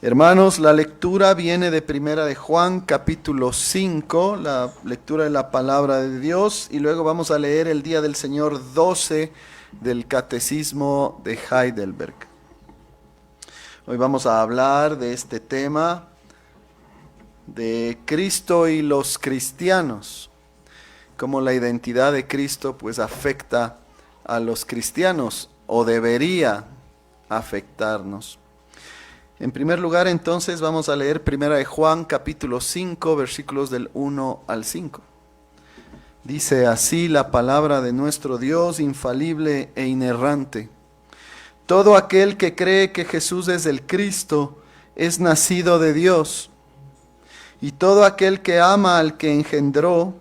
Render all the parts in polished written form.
Hermanos, la lectura viene de Primera de Juan, capítulo 5, la lectura de la palabra de Dios, y luego vamos a leer el Día del Señor 12 del Catecismo de Heidelberg. Hoy vamos a hablar de este tema de Cristo y los cristianos, cómo la identidad de Cristo pues afecta a los cristianos o debería afectarnos. En primer lugar, entonces, vamos a leer Primera de Juan, capítulo 5, versículos del 1 al 5. Dice así la palabra de nuestro Dios, infalible e inerrante. Todo aquel que cree que Jesús es el Cristo es nacido de Dios. Y todo aquel que ama al que engendró,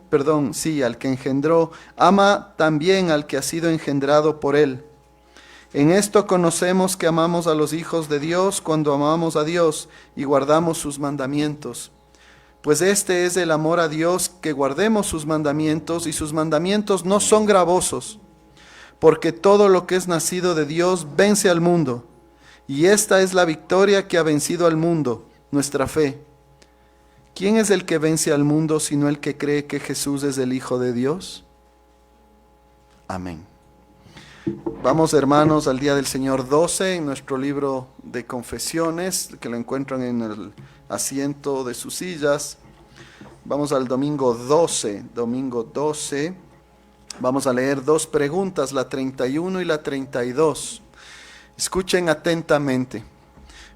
ama también al que ha sido engendrado por él. En esto conocemos que amamos a los hijos de Dios cuando amamos a Dios y guardamos sus mandamientos. Pues este es el amor a Dios, que guardemos sus mandamientos, y sus mandamientos no son gravosos, porque todo lo que es nacido de Dios vence al mundo. Y esta es la victoria que ha vencido al mundo, nuestra fe. ¿Quién es el que vence al mundo sino el que cree que Jesús es el Hijo de Dios? Amén. Vamos, hermanos, al Día del Señor 12 en nuestro libro de confesiones, que lo encuentran en el asiento de sus sillas. Vamos al domingo 12. Vamos a leer dos preguntas, la 31 y la 32. Escuchen atentamente.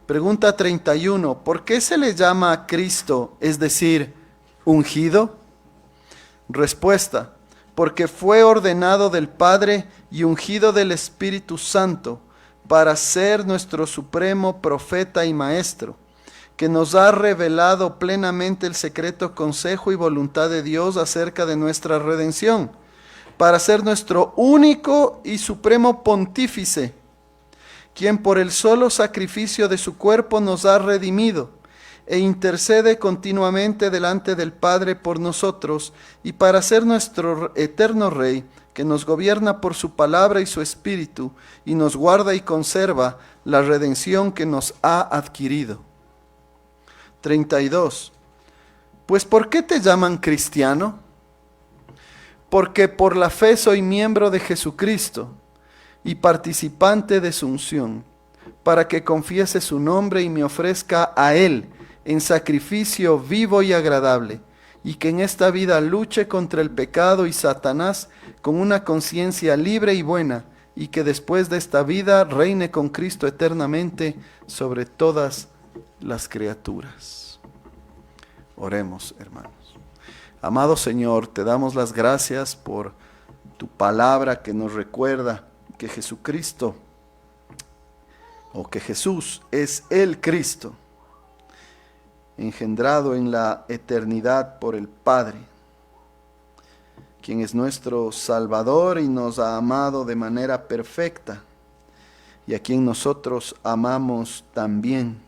Pregunta 31. ¿Por qué se le llama a Cristo, es decir, ungido? Respuesta. Porque fue ordenado del Padre y ungido del Espíritu Santo para ser nuestro supremo profeta y maestro, que nos ha revelado plenamente el secreto consejo y voluntad de Dios acerca de nuestra redención, para ser nuestro único y supremo pontífice, quien por el solo sacrificio de su cuerpo nos ha redimido e intercede continuamente delante del Padre por nosotros, y para ser nuestro eterno Rey, que nos gobierna por su palabra y su Espíritu, y nos guarda y conserva la redención que nos ha adquirido. 32. Pues ¿por qué te llaman cristiano? Porque por la fe soy miembro de Jesucristo y participante de su unción, para que confiese su nombre y me ofrezca a Él en sacrificio vivo y agradable, y que en esta vida luche contra el pecado y Satanás con una conciencia libre y buena, y que después de esta vida reine con Cristo eternamente sobre todas las criaturas. Oremos, hermanos. Amado Señor, te damos las gracias por tu palabra que nos recuerda que Jesucristo, o que Jesús es el Cristo, engendrado en la eternidad por el Padre, quien es nuestro Salvador y nos ha amado de manera perfecta, y a quien nosotros amamos también.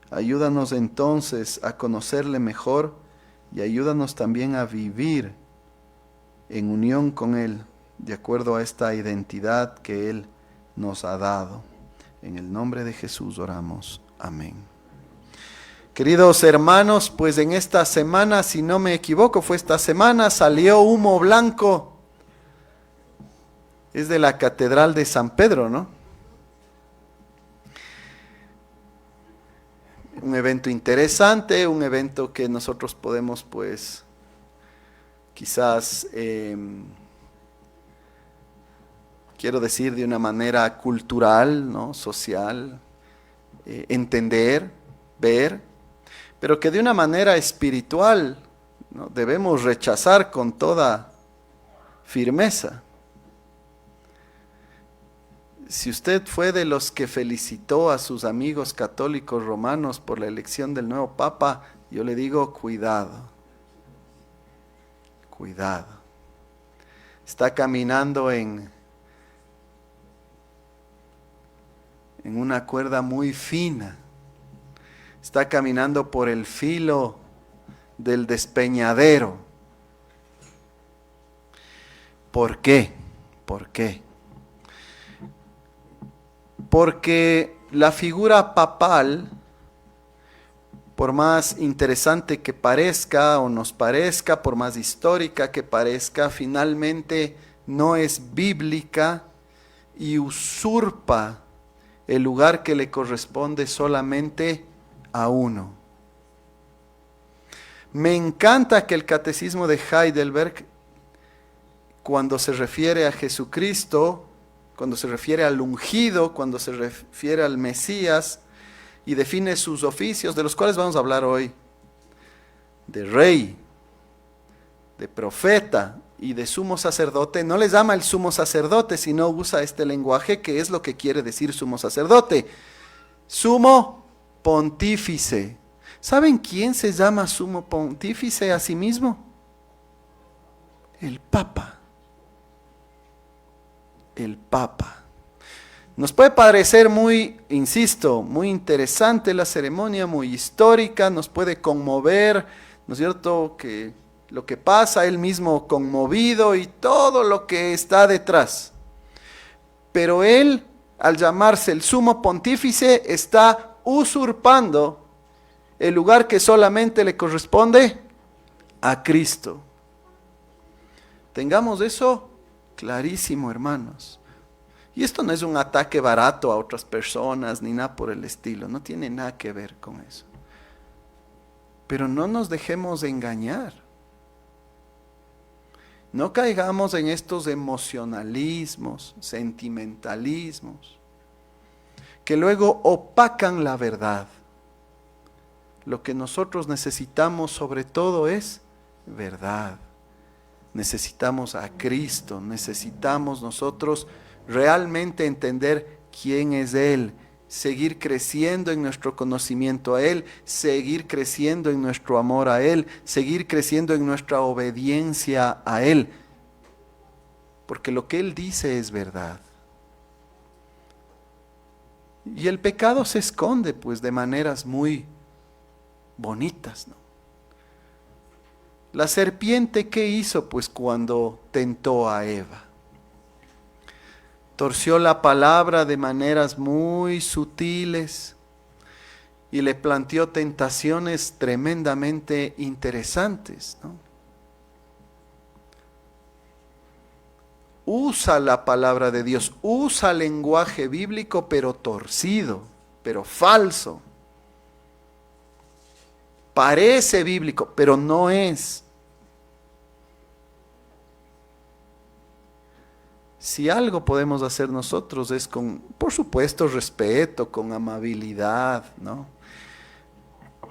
Ayúdanos entonces a conocerle mejor y ayúdanos también a vivir en unión con Él, de acuerdo a esta identidad que Él nos ha dado. En el nombre de Jesús oramos. Amén. Queridos hermanos, pues en esta semana, si no me equivoco, fue esta semana, salió humo blanco. Es de la Catedral de San Pedro, ¿no? Un evento interesante, un evento que nosotros podemos, pues, quizás, quiero decir, de una manera cultural, ¿no? Social, entender, ver, pero que de una manera espiritual, ¿no? Debemos rechazar con toda firmeza. Si usted fue de los que felicitó a sus amigos católicos romanos por la elección del nuevo Papa, yo le digo, cuidado, cuidado. Está caminando en una cuerda muy fina. Está caminando por el filo del despeñadero. ¿Por qué? ¿Por qué? Porque la figura papal, por más interesante que parezca o nos parezca, por más histórica que parezca, finalmente no es bíblica y usurpa el lugar que le corresponde solamente a uno. Me encanta que el Catecismo de Heidelberg, cuando se refiere a Jesucristo, cuando se refiere al ungido, cuando se refiere al Mesías, y define sus oficios, de los cuales vamos a hablar hoy, de rey, de profeta y de sumo sacerdote. No les llama el sumo sacerdote, sino usa este lenguaje que es lo que quiere decir sumo sacerdote. Sumo pontífice. ¿Saben quién se llama sumo pontífice a sí mismo? El Papa. El Papa. Nos puede parecer muy, insisto, muy interesante la ceremonia, muy histórica, nos puede conmover, ¿no es cierto?, que lo que pasa, él mismo conmovido y todo lo que está detrás. Pero él, al llamarse el sumo pontífice, está usurpando el lugar que solamente le corresponde a Cristo. Tengamos eso clarísimo, hermanos. Y esto no es un ataque barato a otras personas ni nada por el estilo, no tiene nada que ver con eso. Pero no nos dejemos engañar. No caigamos en estos emocionalismos, sentimentalismos, que luego opacan la verdad. Lo que nosotros necesitamos sobre todo es verdad. Necesitamos a Cristo, necesitamos nosotros realmente entender quién es Él, seguir creciendo en nuestro conocimiento a Él, seguir creciendo en nuestro amor a Él, seguir creciendo en nuestra obediencia a Él, porque lo que Él dice es verdad. Y el pecado se esconde pues de maneras muy bonitas, ¿no? La serpiente, ¿qué hizo pues cuando tentó a Eva? Torció la palabra de maneras muy sutiles y le planteó tentaciones tremendamente interesantes, ¿no? Usa la palabra de Dios, usa lenguaje bíblico, pero torcido, pero falso. Parece bíblico, pero no es. Si algo podemos hacer nosotros es con, por supuesto, respeto, con amabilidad, ¿no?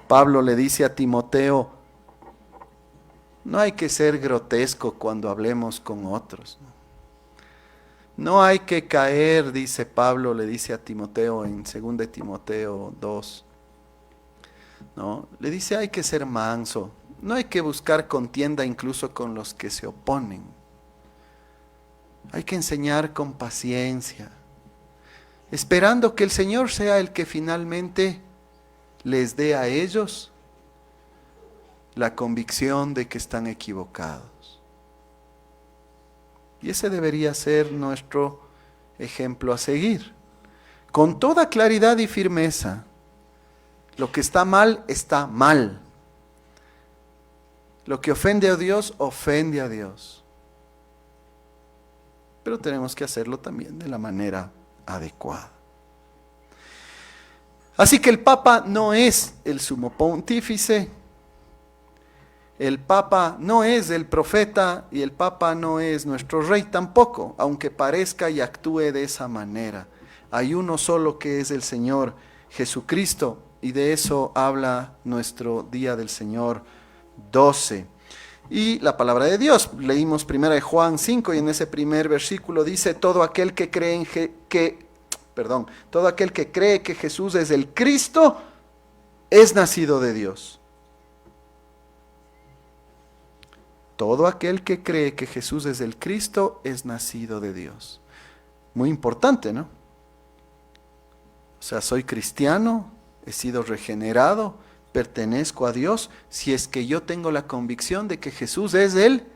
Pablo le dice a Timoteo, no hay que ser grotesco cuando hablemos con otros, ¿no? No hay que caer, dice Pablo, le dice a Timoteo en 2 de Timoteo 2, ¿no? Le dice hay que ser manso, no hay que buscar contienda incluso con los que se oponen. Hay que enseñar con paciencia, esperando que el Señor sea el que finalmente les dé a ellos la convicción de que están equivocados. Y ese debería ser nuestro ejemplo a seguir, con toda claridad y firmeza. Lo que está mal, está mal. Lo que ofende a Dios, ofende a Dios. Pero tenemos que hacerlo también de la manera adecuada. Así que el Papa no es el sumo pontífice, el Papa no es el profeta y el Papa no es nuestro rey tampoco, aunque parezca y actúe de esa manera. Hay uno solo que es el Señor Jesucristo, y de eso habla nuestro Día del Señor 12. Y la palabra de Dios, leímos 1 Juan 5 y en ese primer versículo dice, todo aquel que cree que Jesús es el Cristo, es nacido de Dios. Todo aquel que cree que Jesús es el Cristo, es nacido de Dios. Muy importante, ¿no? O sea, soy cristiano, he sido regenerado, pertenezco a Dios, si es que yo tengo la convicción de que Jesús es el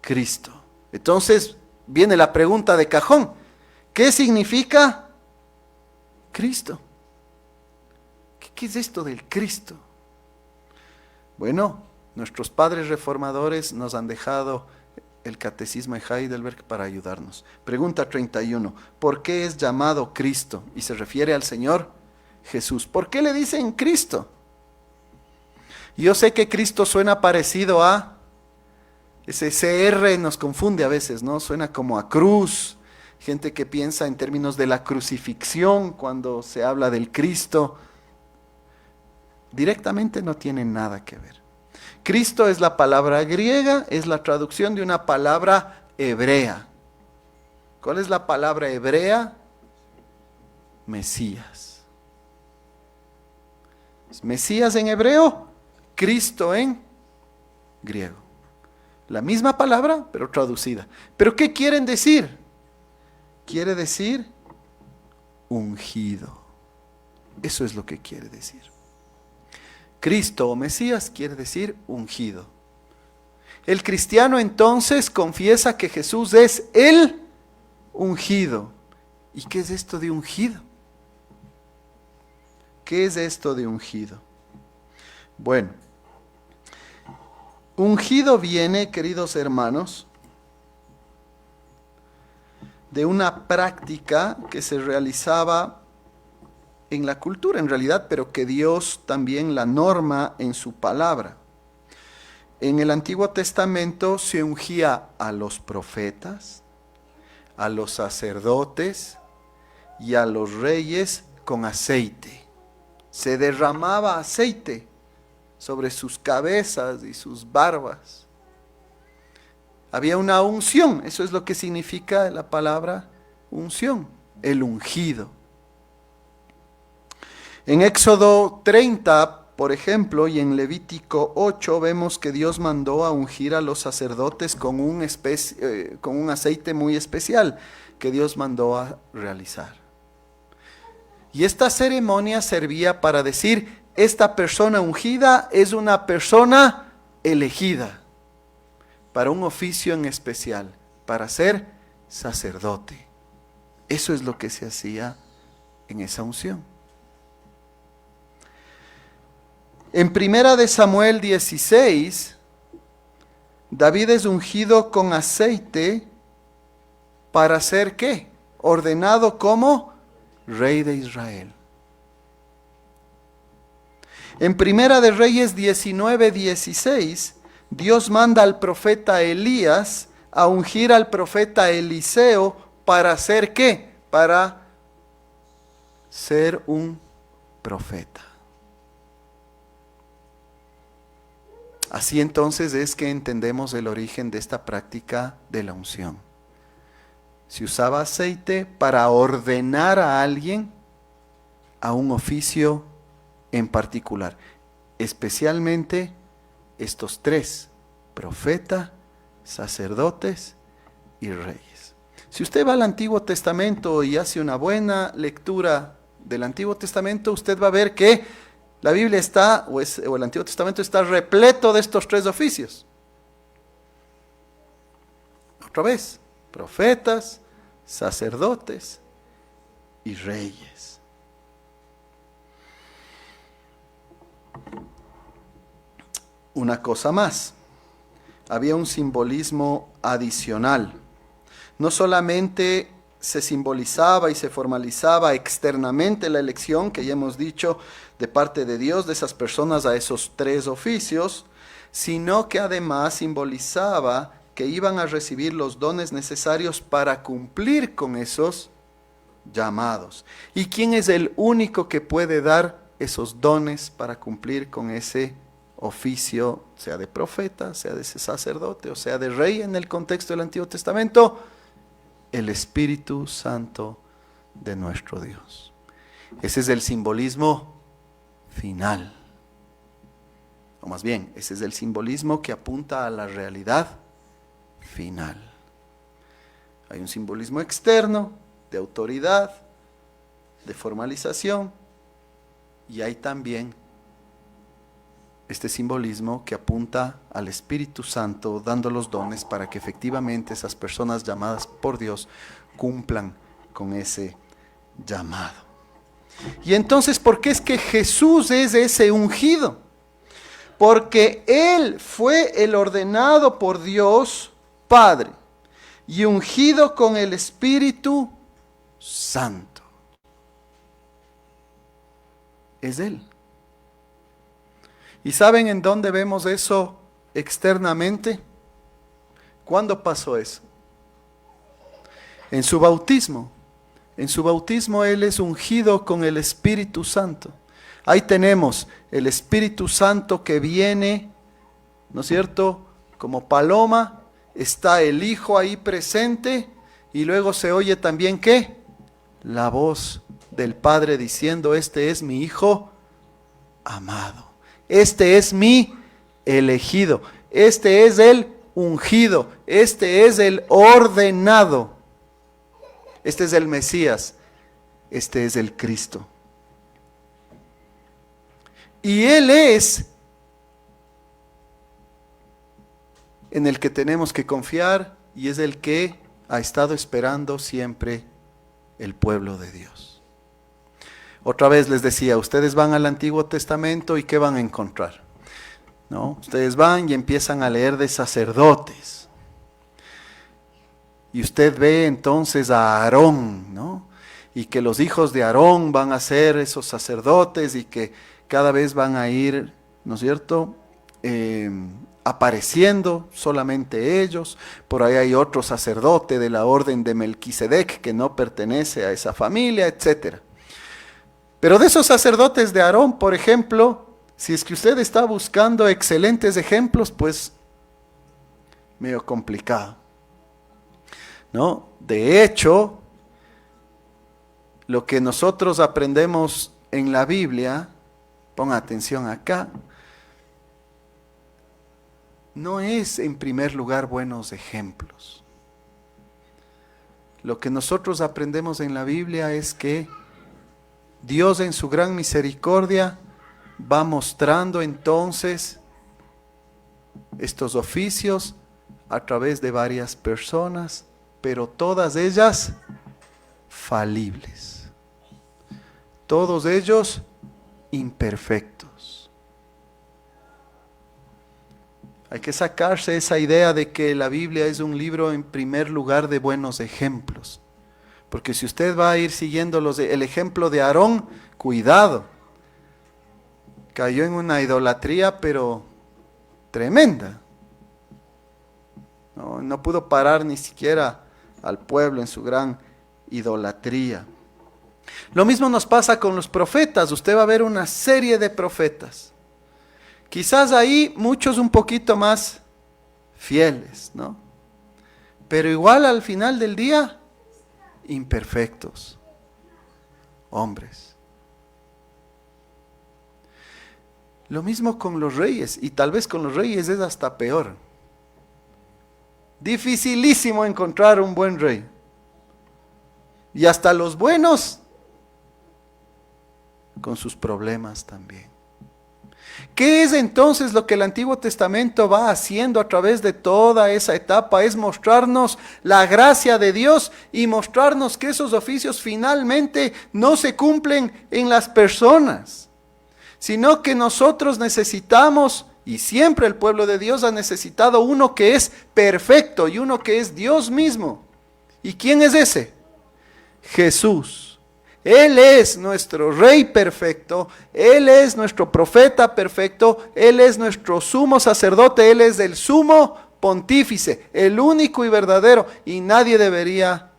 Cristo. Entonces viene la pregunta de cajón, ¿qué significa Cristo? ¿qué es esto del Cristo? Bueno, nuestros padres reformadores nos han dejado el Catecismo de Heidelberg para ayudarnos. Pregunta 31. ¿Por qué es llamado Cristo? Y se refiere al Señor Jesús. ¿Por qué le dicen Cristo? Yo sé que Cristo suena parecido a... Ese CR nos confunde a veces, ¿no? Suena como a cruz. Gente que piensa en términos de la crucifixión cuando se habla del Cristo. Directamente no tiene nada que ver. Cristo es la palabra griega, es la traducción de una palabra hebrea. ¿Cuál es la palabra hebrea? Mesías. Mesías en hebreo, Cristo en griego. La misma palabra, pero traducida. ¿Pero qué quieren decir? Quiere decir ungido. Eso es lo que quiere decir. Cristo o Mesías quiere decir ungido. El cristiano entonces confiesa que Jesús es el ungido. ¿Y qué es esto de ungido? ¿Qué es esto de ungido? Bueno, ungido viene, queridos hermanos, de una práctica que se realizaba en la cultura en realidad, pero que Dios también la norma en su palabra. En el Antiguo Testamento se ungía a los profetas, a los sacerdotes y a los reyes con aceite. Se derramaba aceite sobre sus cabezas y sus barbas. Había una unción, eso es lo que significa la palabra unción, el ungido. En Éxodo 30, por ejemplo, y en Levítico 8 vemos que Dios mandó a ungir a los sacerdotes con un aceite muy especial que Dios mandó a realizar. Y esta ceremonia servía para decir, esta persona ungida es una persona elegida para un oficio en especial, para ser sacerdote. Eso es lo que se hacía en esa unción. En 1 Samuel 16, David es ungido con aceite para ser ¿qué? Ordenado como rey de Israel. En 1 de Reyes 19:16, Dios manda al profeta Elías a ungir al profeta Eliseo para hacer ¿qué? Para ser un profeta. Así entonces es que entendemos el origen de esta práctica de la unción. Se usaba aceite para ordenar a alguien a un oficio en particular, especialmente estos tres: profeta, sacerdotes y reyes. Si usted va al Antiguo Testamento y hace una buena lectura del Antiguo Testamento, usted va a ver que la Biblia está, o el Antiguo Testamento está repleto de estos tres oficios. Otra vez, profetas, sacerdotes y reyes. Una cosa más, había un simbolismo adicional. No solamente se simbolizaba y se formalizaba externamente la elección, que ya hemos dicho, de parte de Dios, de esas personas a esos tres oficios, sino que además simbolizaba que iban a recibir los dones necesarios para cumplir con esos llamados. ¿Y quién es el único que puede dar esos dones para cumplir con ese oficio, sea de profeta, sea de sacerdote o sea de rey en el contexto del Antiguo Testamento? El Espíritu Santo de nuestro Dios. Ese es el simbolismo final. O más bien, ese es el simbolismo que apunta a la realidad final. Hay un simbolismo externo, de autoridad, de formalización, y hay también este simbolismo que apunta al Espíritu Santo dando los dones para que efectivamente esas personas llamadas por Dios cumplan con ese llamado. Y entonces, ¿por qué es que Jesús es ese ungido? Porque Él fue el ordenado por Dios Padre y ungido con el Espíritu Santo. Es Él. ¿Y saben en dónde vemos eso externamente? ¿Cuándo pasó eso? En su bautismo. En su bautismo Él es ungido con el Espíritu Santo. Ahí tenemos el Espíritu Santo que viene, ¿no es cierto? Como paloma, está el Hijo ahí presente y luego se oye también ¿qué? La voz del Padre diciendo, este es mi Hijo amado. Este es mi elegido. Este es el ungido. Este es el ordenado. Este es el Mesías. Este es el Cristo. Y Él es en el que tenemos que confiar y es el que ha estado esperando siempre el pueblo de Dios. Otra vez les decía, ustedes van al Antiguo Testamento y ¿qué van a encontrar? ¿No? Ustedes van y empiezan a leer de sacerdotes. Y usted ve entonces a Aarón, ¿no? Y que los hijos de Aarón van a ser esos sacerdotes y que cada vez van a ir, ¿no es cierto?, apareciendo solamente ellos. Por ahí hay otro sacerdote de la orden de Melquisedec que no pertenece a esa familia, etc. Pero de esos sacerdotes de Aarón, por ejemplo, si es que usted está buscando excelentes ejemplos, pues medio complicado, ¿no? De hecho, lo que nosotros aprendemos en la Biblia, ponga atención acá, no es en primer lugar buenos ejemplos. Lo que nosotros aprendemos en la Biblia es que Dios en su gran misericordia va mostrando entonces estos oficios a través de varias personas, pero todas ellas falibles. Todos ellos imperfectos. Hay que sacarse esa idea de que la Biblia es un libro en primer lugar de buenos ejemplos. Porque si usted va a ir siguiendo el ejemplo de Aarón, cuidado. Cayó en una idolatría, pero tremenda. No pudo parar ni siquiera al pueblo en su gran idolatría. Lo mismo nos pasa con los profetas. Usted va a ver una serie de profetas. Quizás ahí muchos un poquito más fieles, ¿no? Pero igual al final del día, imperfectos. Hombres. Lo mismo con los reyes, y tal vez con los reyes es hasta peor. Dificilísimo encontrar un buen rey. Y hasta los buenos, con sus problemas también. ¿Qué es entonces lo que el Antiguo Testamento va haciendo a través de toda esa etapa? Es mostrarnos la gracia de Dios y mostrarnos que esos oficios finalmente no se cumplen en las personas, sino que nosotros necesitamos, y siempre el pueblo de Dios ha necesitado uno que es perfecto y uno que es Dios mismo. ¿Y quién es ese? Jesús. Él es nuestro Rey perfecto, Él es nuestro profeta perfecto, Él es nuestro sumo sacerdote, Él es el sumo pontífice, el único y verdadero, y nadie debería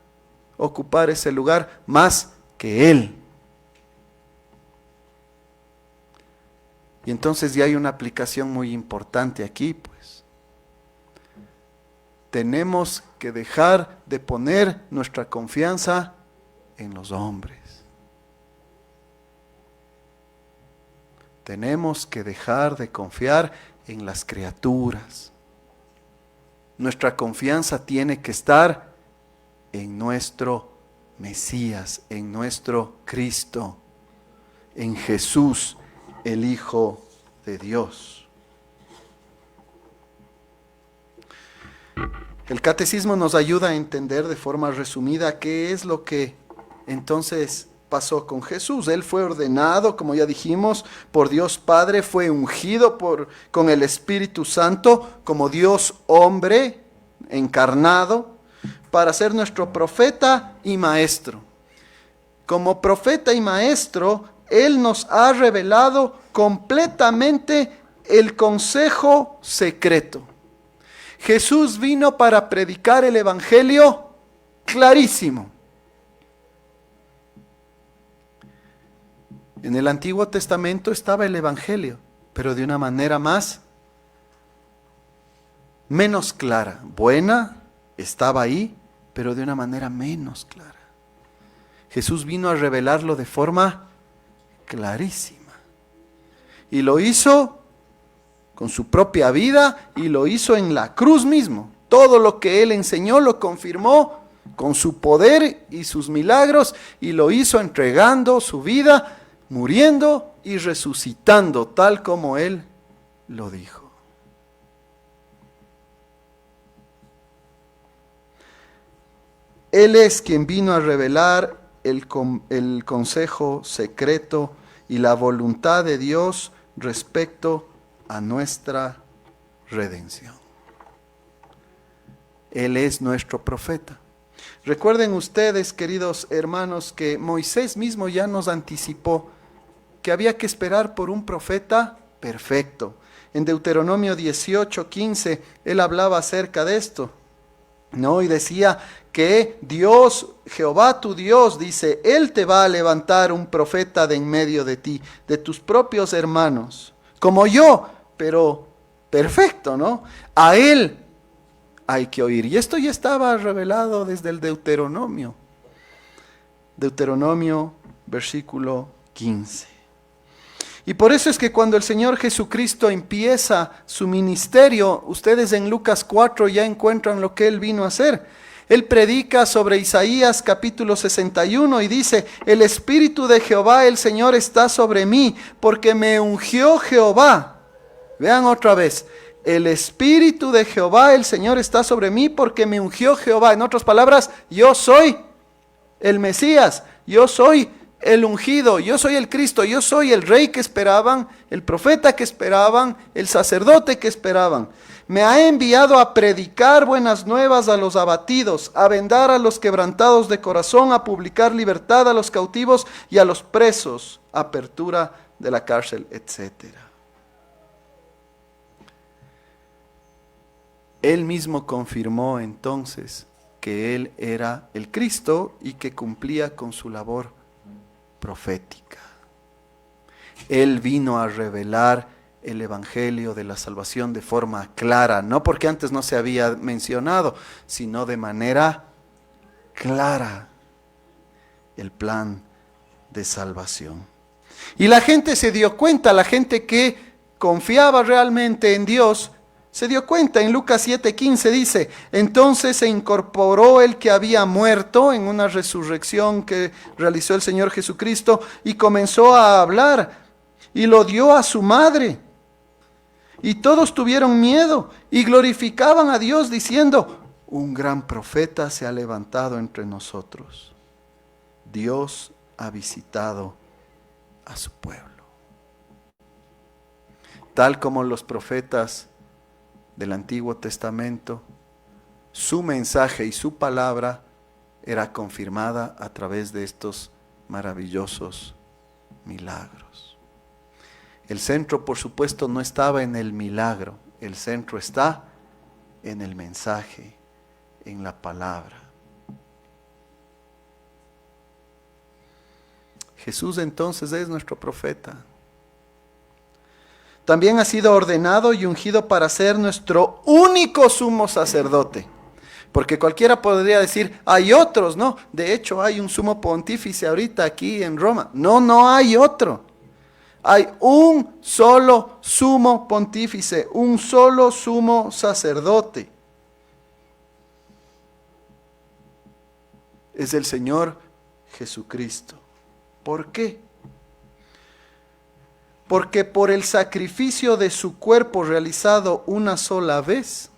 ocupar ese lugar más que Él. Y entonces ya hay una aplicación muy importante aquí, pues. Tenemos que dejar de poner nuestra confianza en los hombres. Tenemos que dejar de confiar en las criaturas. Nuestra confianza tiene que estar en nuestro Mesías, en nuestro Cristo, en Jesús, el Hijo de Dios. El catecismo nos ayuda a entender de forma resumida qué es lo que entonces pasó con Jesús. Él fue ordenado, como ya dijimos, por Dios Padre, fue ungido con el Espíritu Santo como Dios hombre encarnado para ser nuestro profeta y maestro. Como profeta y maestro, Él nos ha revelado completamente el consejo secreto. Jesús vino para predicar el Evangelio clarísimo. En el Antiguo Testamento estaba el Evangelio, pero de una manera menos clara. Buena, estaba ahí, pero de una manera menos clara. Jesús vino a revelarlo de forma clarísima. Y lo hizo con su propia vida y lo hizo en la cruz mismo. Todo lo que Él enseñó lo confirmó con su poder y sus milagros y lo hizo entregando su vida, muriendo y resucitando, tal como Él lo dijo. Él es quien vino a revelar el consejo secreto y la voluntad de Dios respecto a nuestra redención. Él es nuestro profeta. Recuerden ustedes, queridos hermanos, que Moisés mismo ya nos anticipó que había que esperar por un profeta perfecto. En Deuteronomio 18:15, él hablaba acerca de esto, ¿no? Y decía que Dios, Jehová tu Dios, dice, Él te va a levantar un profeta de en medio de ti, de tus propios hermanos, como yo, pero perfecto, ¿no? A Él hay que oír. Y esto ya estaba revelado desde el Deuteronomio. Deuteronomio, versículo 15. Y por eso es que cuando el Señor Jesucristo empieza su ministerio, ustedes en Lucas 4 ya encuentran lo que Él vino a hacer. Él predica sobre Isaías capítulo 61 y dice, el Espíritu de Jehová el Señor está sobre mí, porque me ungió Jehová. Vean otra vez, el Espíritu de Jehová el Señor está sobre mí, porque me ungió Jehová. En otras palabras, yo soy el Mesías, yo soy el ungido, yo soy el Cristo, yo soy el rey que esperaban, el profeta que esperaban, el sacerdote que esperaban. Me ha enviado a predicar buenas nuevas a los abatidos, a vendar a los quebrantados de corazón, a publicar libertad a los cautivos y a los presos, apertura de la cárcel, etc. Él mismo confirmó entonces que Él era el Cristo y que cumplía con su labor profética. Él vino a revelar el Evangelio de la salvación de forma clara, no porque antes no se había mencionado, sino de manera clara el plan de salvación. Y la gente se dio cuenta, la gente que confiaba realmente en Dios, se dio cuenta. En Lucas 7:15 dice, entonces se incorporó el que había muerto en una resurrección que realizó el Señor Jesucristo y comenzó a hablar y lo dio a su madre. Y todos tuvieron miedo y glorificaban a Dios diciendo, un gran profeta se ha levantado entre nosotros. Dios ha visitado a su pueblo. Tal como los profetas del Antiguo Testamento, su mensaje y su palabra era confirmada a través de estos maravillosos milagros. El centro, por supuesto, no estaba en el milagro, el centro está en el mensaje, en la palabra. Jesús entonces es nuestro profeta. También ha sido ordenado y ungido para ser nuestro único sumo sacerdote. Porque cualquiera podría decir, hay otros, ¿no? De hecho, hay un sumo pontífice ahorita aquí en Roma. No, no hay otro. Hay un solo sumo pontífice, un solo sumo sacerdote. Es el Señor Jesucristo. ¿Por qué? Porque por el sacrificio de su cuerpo realizado una sola vez,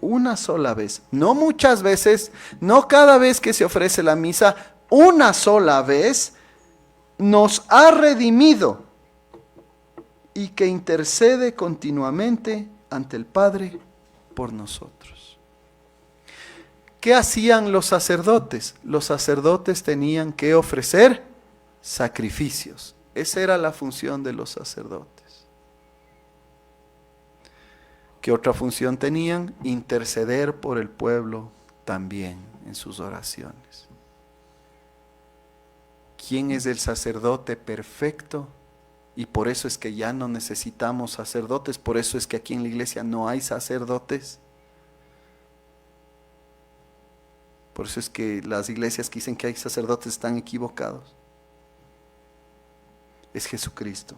no muchas veces, no cada vez que se ofrece la misa, una sola vez, nos ha redimido y que intercede continuamente ante el Padre por nosotros. ¿Qué hacían los sacerdotes? Los sacerdotes tenían que ofrecer sacrificios. Esa era la función de los sacerdotes. ¿Qué otra función tenían? Interceder por el pueblo también en sus oraciones. ¿Quién es el sacerdote perfecto? Y por eso es que ya no necesitamos sacerdotes, por eso es que aquí en la iglesia no hay sacerdotes. Por eso es que las iglesias que dicen que hay sacerdotes están equivocados. Es Jesucristo.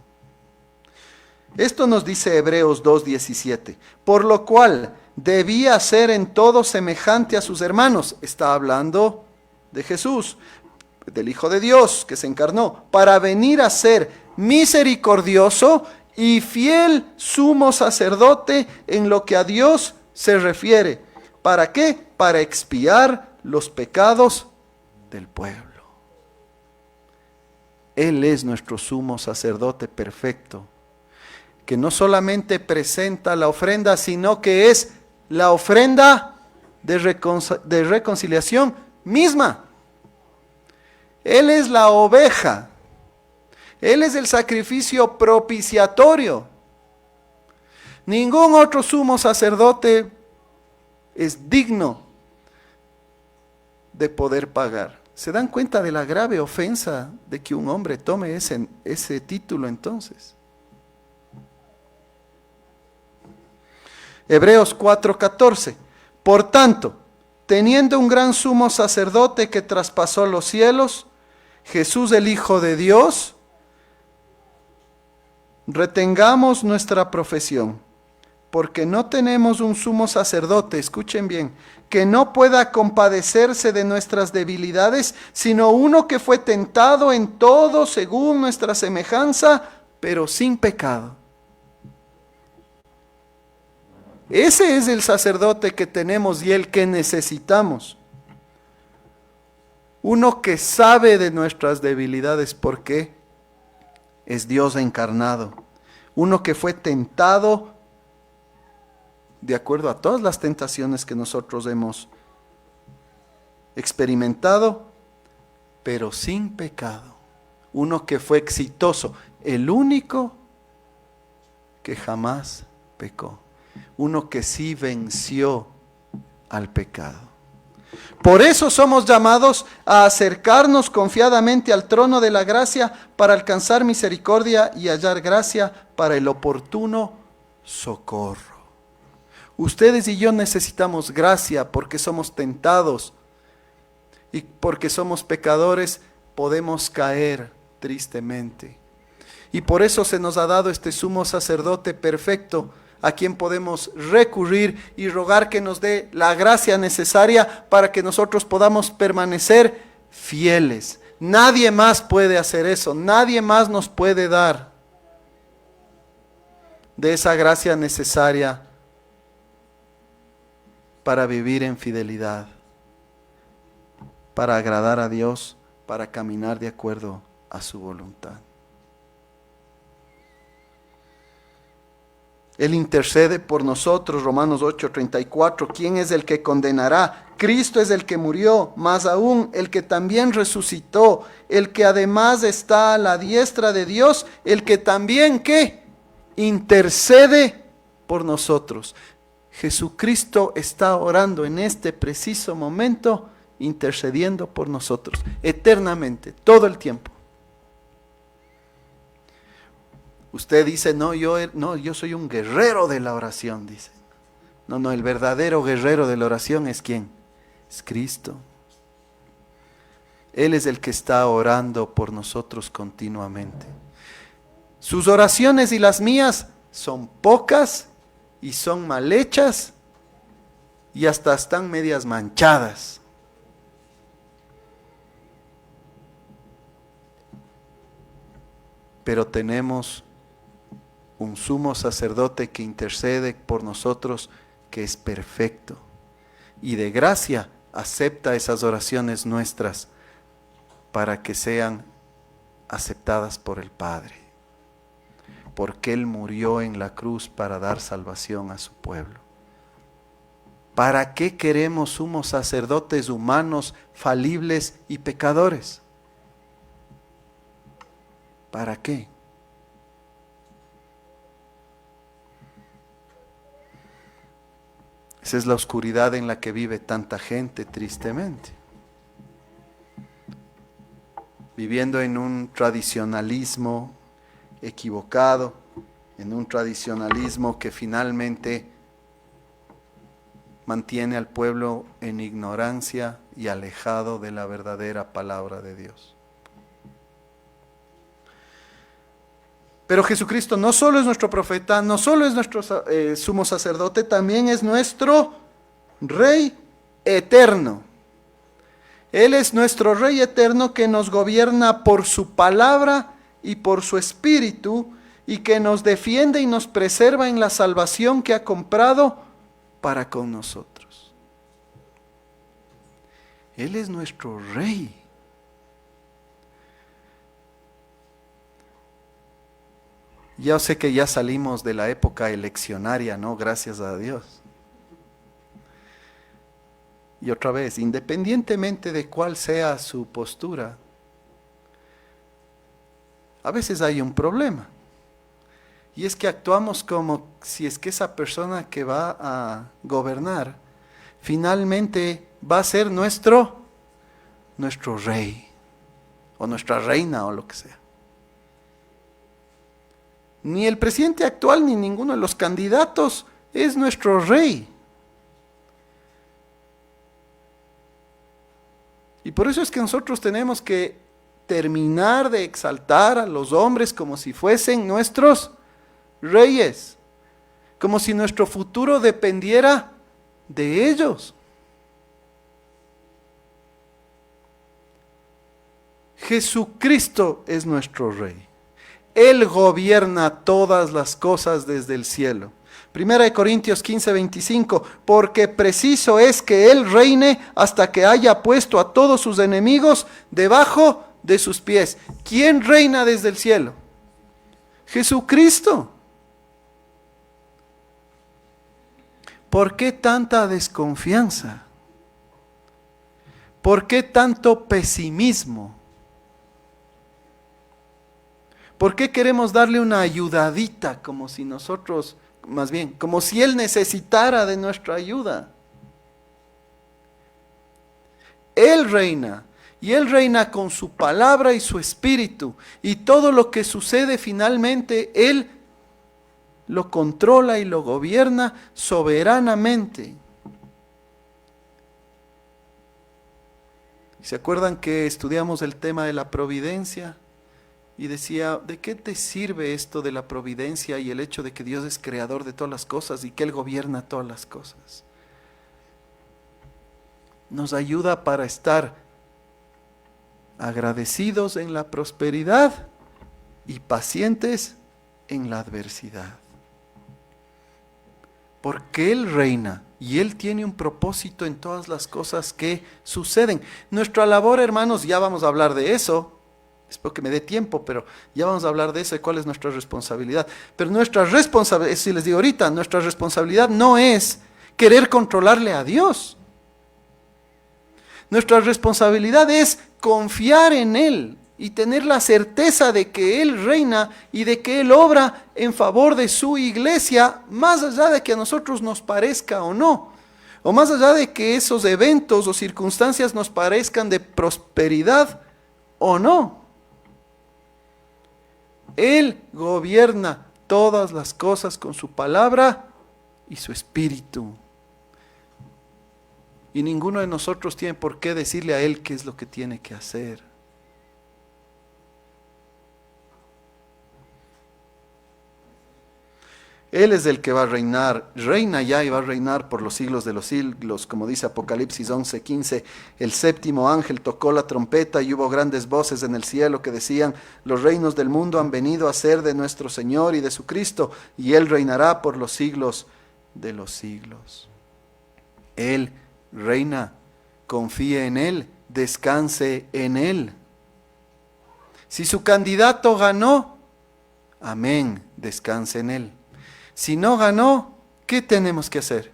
Esto nos dice Hebreos 2:17. Por lo cual debía ser en todo semejante a sus hermanos. Está hablando de Jesús, del Hijo de Dios que se encarnó, para venir a ser misericordioso y fiel sumo sacerdote en lo que a Dios se refiere. ¿Para qué? Para expiar los pecados del pueblo. Él es nuestro sumo sacerdote perfecto, que no solamente presenta la ofrenda, sino que es la ofrenda de reconciliación misma. Él es la oveja. Él es el sacrificio propiciatorio. Ningún otro sumo sacerdote es digno de poder pagar. ¿Se dan cuenta de la grave ofensa de que un hombre tome ese título entonces? Hebreos 4:14. Por tanto, teniendo un gran sumo sacerdote que traspasó los cielos, Jesús el Hijo de Dios, retengamos nuestra profesión, porque no tenemos un sumo sacerdote, escuchen bien, que no pueda compadecerse de nuestras debilidades, sino uno que fue tentado en todo según nuestra semejanza, pero sin pecado. Ese es el sacerdote que tenemos y el que necesitamos. Uno que sabe de nuestras debilidades, ¿por qué? Es Dios encarnado. Uno que fue tentado de acuerdo a todas las tentaciones que nosotros hemos experimentado, pero sin pecado. Uno que fue exitoso, el único que jamás pecó. Uno que sí venció al pecado. Por eso somos llamados a acercarnos confiadamente al trono de la gracia para alcanzar misericordia y hallar gracia para el oportuno socorro. Ustedes y yo necesitamos gracia porque somos tentados y porque somos pecadores, podemos caer tristemente. Y por eso se nos ha dado este sumo sacerdote perfecto, a quien podemos recurrir y rogar que nos dé la gracia necesaria para que nosotros podamos permanecer fieles. Nadie más puede hacer eso, nadie más nos puede dar de esa gracia necesaria para vivir en fidelidad, para agradar a Dios, para caminar de acuerdo a su voluntad. Él intercede por nosotros, Romanos 8:34. ¿Quién es el que condenará? Cristo es el que murió, más aún el que también resucitó, el que además está a la diestra de Dios, el que también, ¿qué? Intercede por nosotros. Jesucristo está orando en este preciso momento, intercediendo por nosotros, eternamente, todo el tiempo. Usted dice, yo soy un guerrero de la oración, dice. No, el verdadero guerrero de la oración es ¿quién? Es Cristo. Él es el que está orando por nosotros continuamente. Sus oraciones y las mías son pocas y son mal hechas y hasta están medias manchadas. Pero tenemos un sumo sacerdote que intercede por nosotros, que es perfecto y de gracia acepta esas oraciones nuestras para que sean aceptadas por el Padre, porque Él murió en la cruz para dar salvación a su pueblo. ¿Para qué queremos sumos sacerdotes humanos, falibles y pecadores? ¿Para qué? Esa es la oscuridad en la que vive tanta gente, tristemente. Viviendo en un tradicionalismo equivocado, en un tradicionalismo que finalmente mantiene al pueblo en ignorancia y alejado de la verdadera palabra de Dios. Pero Jesucristo no solo es nuestro profeta, no solo es nuestro sumo sacerdote, también es nuestro Rey eterno. Él es nuestro Rey eterno que nos gobierna por su palabra y por su espíritu, y que nos defiende y nos preserva en la salvación que ha comprado para con nosotros. Él es nuestro Rey. Yo sé que ya salimos de la época eleccionaria, ¿no? Gracias a Dios. Y otra vez, independientemente de cuál sea su postura, a veces hay un problema. Y es que actuamos como si es que esa persona que va a gobernar finalmente va a ser nuestro rey o nuestra reina o lo que sea. Ni el presidente actual ni ninguno de los candidatos es nuestro rey. Y por eso es que nosotros tenemos que terminar de exaltar a los hombres como si fuesen nuestros reyes, como si nuestro futuro dependiera de ellos. Jesucristo es nuestro Rey. Él gobierna todas las cosas desde el cielo. 1 Corintios 15:25, porque preciso es que Él reine hasta que haya puesto a todos sus enemigos debajo de sus pies. ¿Quién reina desde el cielo? Jesucristo. ¿Por qué tanta desconfianza? ¿Por qué tanto pesimismo? ¿Por qué queremos darle una ayudadita como si nosotros, más bien, como si Él necesitara de nuestra ayuda? Él reina, y Él reina con su palabra y su espíritu, y todo lo que sucede finalmente, Él lo controla y lo gobierna soberanamente. ¿Se acuerdan que estudiamos el tema de la providencia? Y decía, ¿de qué te sirve esto de la providencia y el hecho de que Dios es creador de todas las cosas y que Él gobierna todas las cosas? Nos ayuda para estar agradecidos en la prosperidad y pacientes en la adversidad. Porque Él reina y Él tiene un propósito en todas las cosas que suceden. Nuestra labor, hermanos, ya vamos a hablar de eso. Espero que me dé tiempo, pero ya vamos a hablar de eso, de cuál es nuestra responsabilidad. Pero nuestra responsabilidad, si les digo ahorita, nuestra responsabilidad no es querer controlarle a Dios. Nuestra responsabilidad es confiar en Él y tener la certeza de que Él reina y de que Él obra en favor de su iglesia, más allá de que a nosotros nos parezca o no, o más allá de que esos eventos o circunstancias nos parezcan de prosperidad o no. Él gobierna todas las cosas con su palabra y su espíritu. Y ninguno de nosotros tiene por qué decirle a Él qué es lo que tiene que hacer. Él es el que va a reinar, reina ya y va a reinar por los siglos de los siglos, como dice Apocalipsis 11:15. El séptimo ángel tocó la trompeta y hubo grandes voces en el cielo que decían: los reinos del mundo han venido a ser de nuestro Señor y de su Cristo, y Él reinará por los siglos de los siglos. Él reina, confíe en Él, descanse en Él. Si su candidato ganó, amén, descanse en él. Si no ganó, ¿qué tenemos que hacer?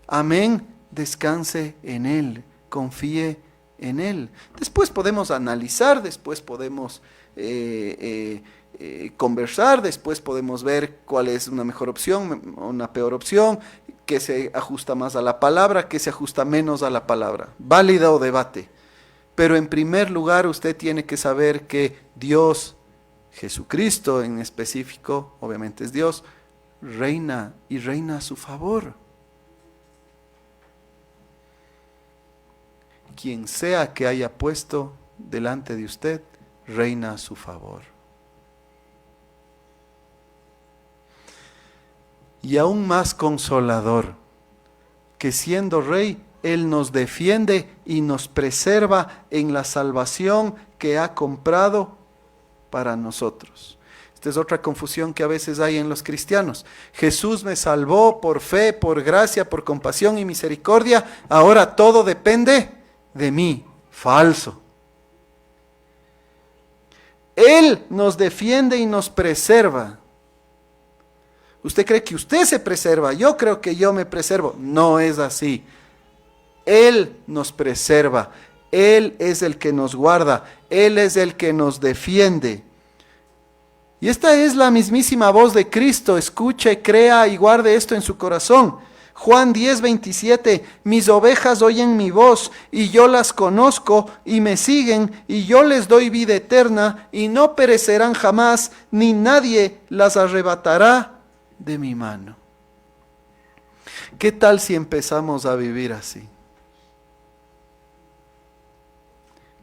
Amén, descanse en él, confíe en él. Después podemos analizar, después podemos conversar, después podemos ver cuál es una mejor opción, una peor opción, qué se ajusta más a la palabra, qué se ajusta menos a la palabra. Válido debate. Pero en primer lugar usted tiene que saber que Dios, Jesucristo en específico, obviamente es Dios, reina y reina a su favor. Quien sea que haya puesto delante de usted, reina a su favor. Y aún más consolador, que siendo rey, Él nos defiende y nos preserva en la salvación que ha comprado para nosotros. Esta es otra confusión que a veces hay en los cristianos. Jesús me salvó por fe, por gracia, por compasión y misericordia. Ahora todo depende de mí. Falso. Él nos defiende y nos preserva. Usted cree que usted se preserva, yo creo que yo me preservo. No es así. Él nos preserva, Él es el que nos guarda, Él es el que nos defiende. Y esta es la mismísima voz de Cristo. Escuche, crea y guarde esto en su corazón. Juan 10:27, mis ovejas oyen mi voz y yo las conozco y me siguen y yo les doy vida eterna y no perecerán jamás, ni nadie las arrebatará de mi mano. ¿Qué tal si empezamos a vivir así?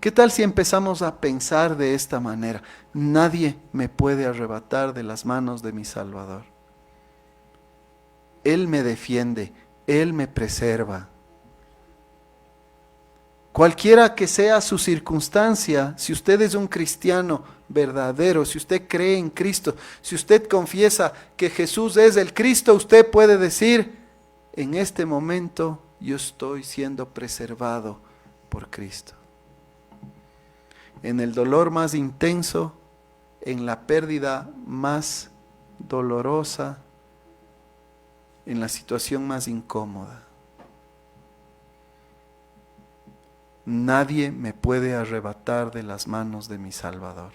¿Qué tal si empezamos a pensar de esta manera? Nadie me puede arrebatar de las manos de mi Salvador. Él me defiende, Él me preserva. Cualquiera que sea su circunstancia, si usted es un cristiano verdadero, si usted cree en Cristo, si usted confiesa que Jesús es el Cristo, usted puede decir, en este momento yo estoy siendo preservado por Cristo. En el dolor más intenso, en la pérdida más dolorosa, en la situación más incómoda. Nadie me puede arrebatar de las manos de mi Salvador.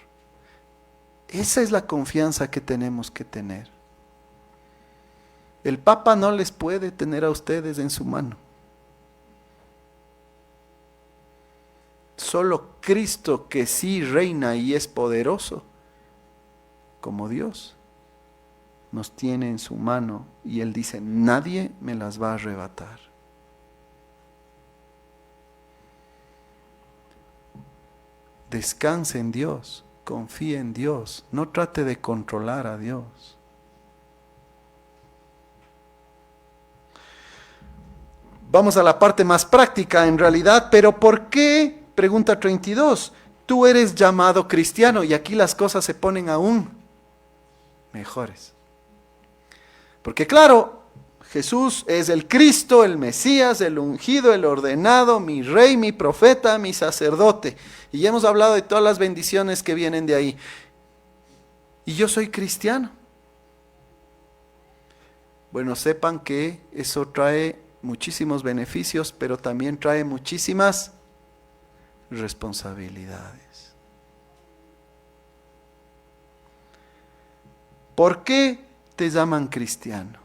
Esa es la confianza que tenemos que tener. El Papa no les puede tener a ustedes en su mano. Solo Cristo, que sí reina y es poderoso, como Dios, nos tiene en su mano y Él dice, nadie me las va a arrebatar. Descanse en Dios, confíe en Dios, no trate de controlar a Dios. Vamos a la parte más práctica en realidad, pero ¿por qué? Pregunta 32. Tú eres llamado cristiano y aquí las cosas se ponen aún mejores. Porque claro, Jesús es el Cristo, el Mesías, el ungido, el ordenado, mi rey, mi profeta, mi sacerdote. Y ya hemos hablado de todas las bendiciones que vienen de ahí. Y yo soy cristiano. Bueno, sepan que eso trae muchísimos beneficios, pero también trae muchísimas responsabilidades. ¿Por qué te llaman cristiano?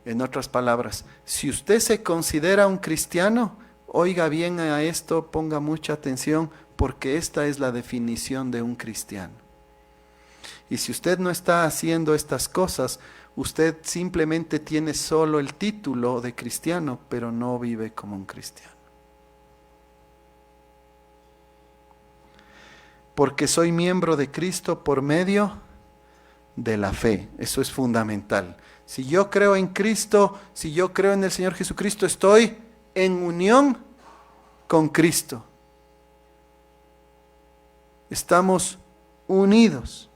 En otras palabras, si usted se considera un cristiano, oiga bien a esto, ponga mucha atención, porque esta es la definición de un cristiano. Y si usted no está haciendo estas cosas, usted simplemente tiene solo el título de cristiano, pero no vive como un cristiano. Porque soy miembro de Cristo por medio de la fe. Eso es fundamental. Si yo creo en Cristo, si yo creo en el Señor Jesucristo, estoy en unión con Cristo. Estamos unidos.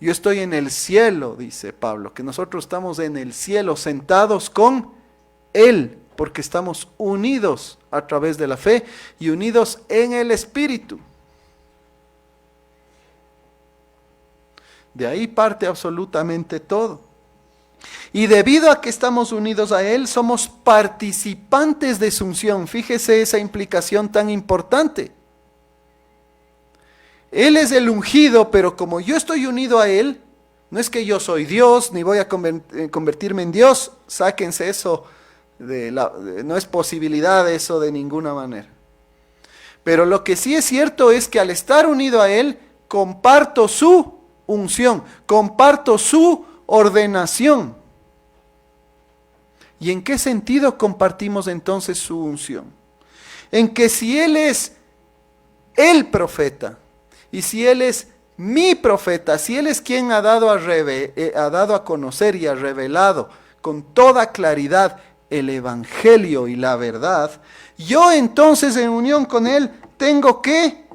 Yo estoy en el cielo, dice Pablo, que nosotros estamos en el cielo sentados con Él. porque estamos unidos a través de la fe y unidos en el Espíritu. De ahí parte absolutamente todo. Y debido a que estamos unidos a Él, somos participantes de su unción. Fíjese esa implicación tan importante. Él es el ungido, pero como yo estoy unido a Él, no es que yo soy Dios, ni voy a convertirme en Dios. Sáquense eso, no es posibilidad eso de ninguna manera. Pero lo que sí es cierto es que al estar unido a Él, comparto su unción, comparto su ordenación. ¿Y en qué sentido compartimos entonces su unción? En que si Él es el profeta, y si Él es mi profeta, si Él es quien ha dado a conocer y ha revelado con toda claridad el Evangelio y la verdad, yo entonces en unión con Él tengo que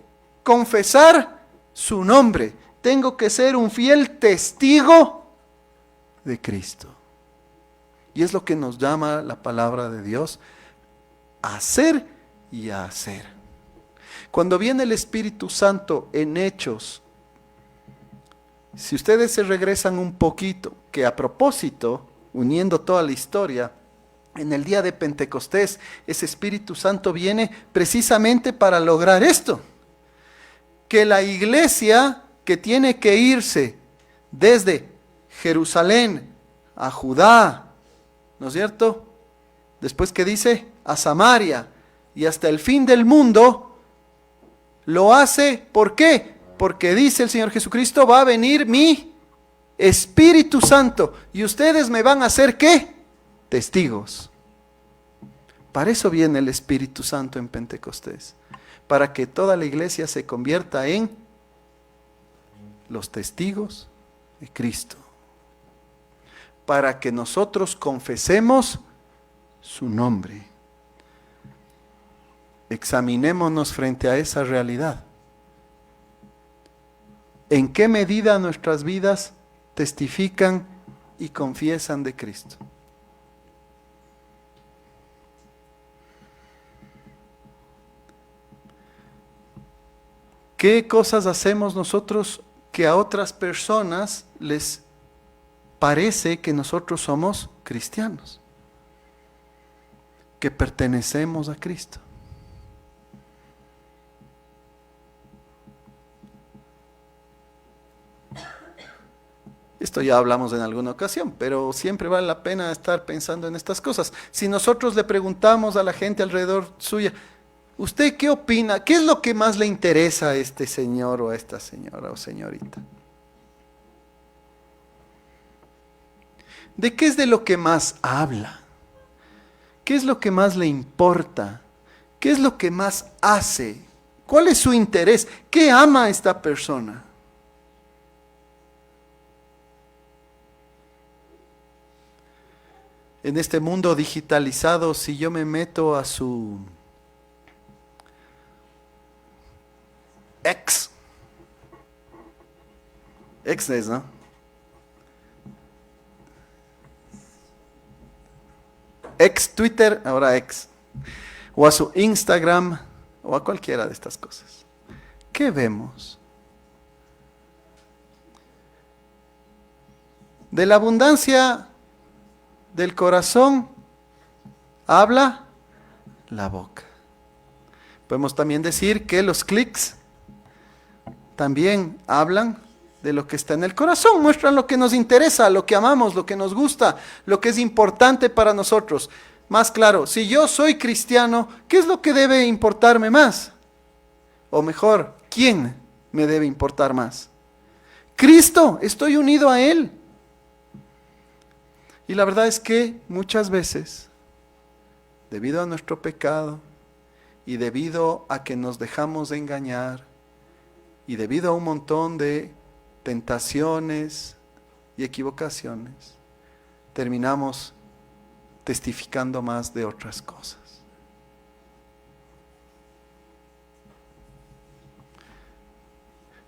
confesar su nombre, tengo que ser un fiel testigo de Cristo. Y es lo que nos llama la palabra de Dios a hacer y a hacer. Cuando viene el Espíritu Santo en Hechos, si ustedes se regresan un poquito, que a propósito, uniendo toda la historia, en el día de Pentecostés, ese Espíritu Santo viene precisamente para lograr esto. Que la iglesia que tiene que irse desde Jerusalén a Judá, ¿no es cierto? Después que dice a Samaria y hasta el fin del mundo, lo hace, ¿por qué? Porque dice el Señor Jesucristo, va a venir mi Espíritu Santo y ustedes me van a hacer ¿qué? Testigos. Para eso viene el Espíritu Santo en Pentecostés, para que toda la iglesia se convierta en los testigos de Cristo, para que nosotros confesemos su nombre. Examinémonos frente a esa realidad. ¿En qué medida nuestras vidas testifican y confiesan de Cristo? ¿Qué cosas hacemos nosotros que a otras personas les parece que nosotros somos cristianos, que pertenecemos a Cristo? Esto ya hablamos en alguna ocasión, pero siempre vale la pena estar pensando en estas cosas. Si nosotros le preguntamos a la gente alrededor suya, ¿usted qué opina? ¿Qué es lo que más le interesa a este señor o a esta señora o señorita? ¿De qué es de lo que más habla? ¿Qué es lo que más le importa? ¿Qué es lo que más hace? ¿Cuál es su interés? ¿Qué ama a esta persona? En este mundo digitalizado, si yo me meto a su ex es, ¿no? Ex Twitter, ahora ex, o a su Instagram, o a cualquiera de estas cosas. ¿Qué vemos? De la abundancia del corazón habla la boca. Podemos también decir que los clics también hablan de lo que está en el corazón, muestran lo que nos interesa, lo que amamos, lo que nos gusta, lo que es importante para nosotros. Más claro, si yo soy cristiano, ¿qué es lo que debe importarme más? O mejor, ¿quién me debe importar más? Cristo, estoy unido a Él. Y la verdad es que muchas veces, debido a nuestro pecado y debido a que nos dejamos de engañar y debido a un montón de tentaciones y equivocaciones, terminamos testificando más de otras cosas.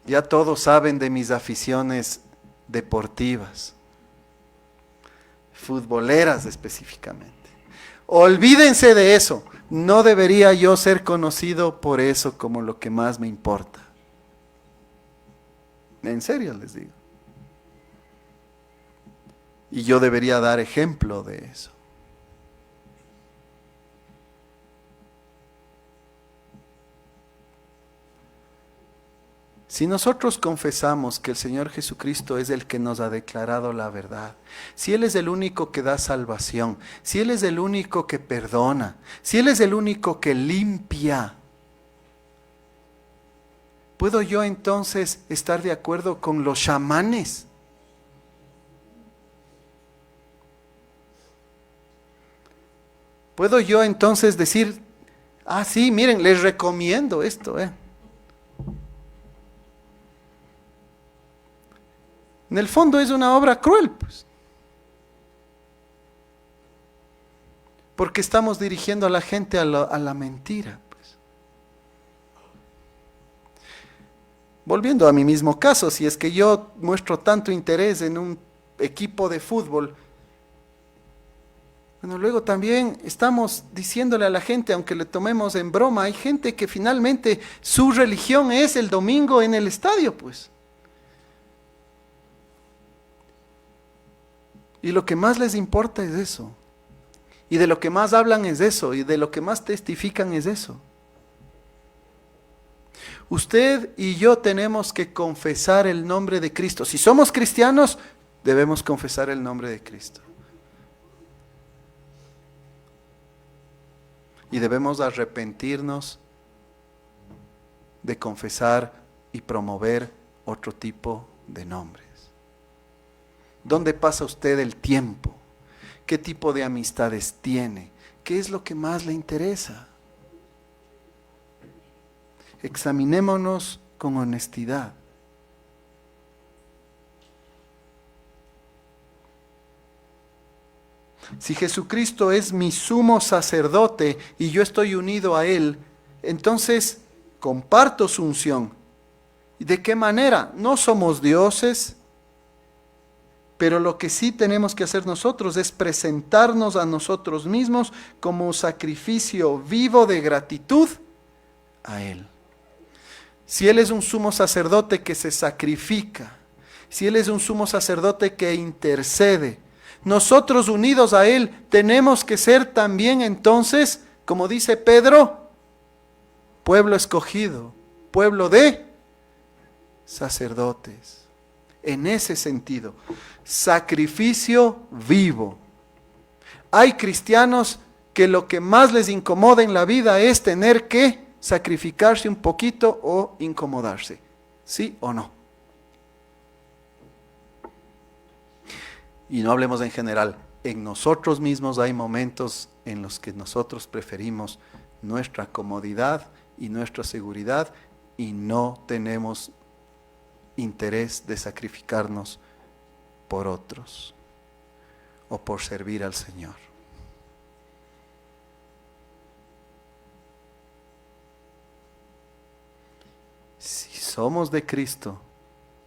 Ya todos saben de mis aficiones deportivas, futboleras específicamente. Olvídense de eso. No debería yo ser conocido por eso como lo que más me importa. En serio les digo. Y yo debería dar ejemplo de eso. Si nosotros confesamos que el Señor Jesucristo es el que nos ha declarado la verdad, si Él es el único que da salvación, si Él es el único que perdona, si Él es el único que limpia, ¿puedo yo entonces estar de acuerdo con los chamanes? ¿Puedo yo entonces decir, sí, miren, les recomiendo esto, En el fondo es una obra cruel, pues. Porque estamos dirigiendo a la gente a la mentira, pues. Volviendo a mi mismo caso, si es que yo muestro tanto interés en un equipo de fútbol, bueno, luego también estamos diciéndole a la gente, aunque le tomemos en broma, hay gente que finalmente su religión es el domingo en el estadio, pues. Y lo que más les importa es eso. Y de lo que más hablan es eso. Y de lo que más testifican es eso. Usted y yo tenemos que confesar el nombre de Cristo. Si somos cristianos, debemos confesar el nombre de Cristo. Y debemos arrepentirnos de confesar y promover otro tipo de nombres. ¿Dónde pasa usted el tiempo? ¿Qué tipo de amistades tiene? ¿Qué es lo que más le interesa? Examinémonos con honestidad. Si Jesucristo es mi sumo sacerdote y yo estoy unido a Él, entonces comparto su unción. ¿Y de qué manera? No somos dioses, pero lo que sí tenemos que hacer nosotros es presentarnos a nosotros mismos como sacrificio vivo de gratitud a Él. Si Él es un sumo sacerdote que se sacrifica, si Él es un sumo sacerdote que intercede, nosotros unidos a Él tenemos que ser también entonces, como dice Pedro, pueblo escogido, pueblo de sacerdotes. En ese sentido, sacrificio vivo. Hay cristianos que lo que más les incomoda en la vida es tener que sacrificarse un poquito o incomodarse. ¿Sí o no? Y no hablemos en general. En nosotros mismos hay momentos en los que nosotros preferimos nuestra comodidad y nuestra seguridad y no tenemos interés de sacrificarnos por otros o por servir al Señor. Si somos de Cristo,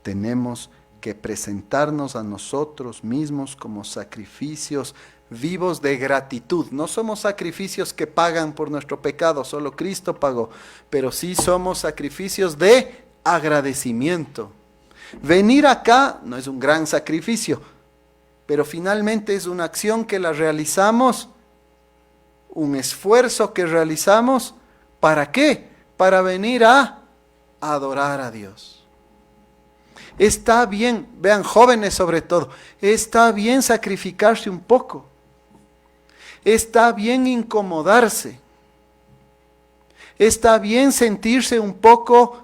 tenemos que presentarnos a nosotros mismos como sacrificios vivos de gratitud. No somos sacrificios que pagan por nuestro pecado, solo Cristo pagó, pero sí somos sacrificios de agradecimiento. Venir acá no es un gran sacrificio, pero finalmente es una acción que la realizamos, un esfuerzo que realizamos. ¿Para qué? Para venir a adorar a Dios. Está bien, vean, jóvenes sobre todo, está bien sacrificarse un poco. Está bien incomodarse. Está bien sentirse un poco,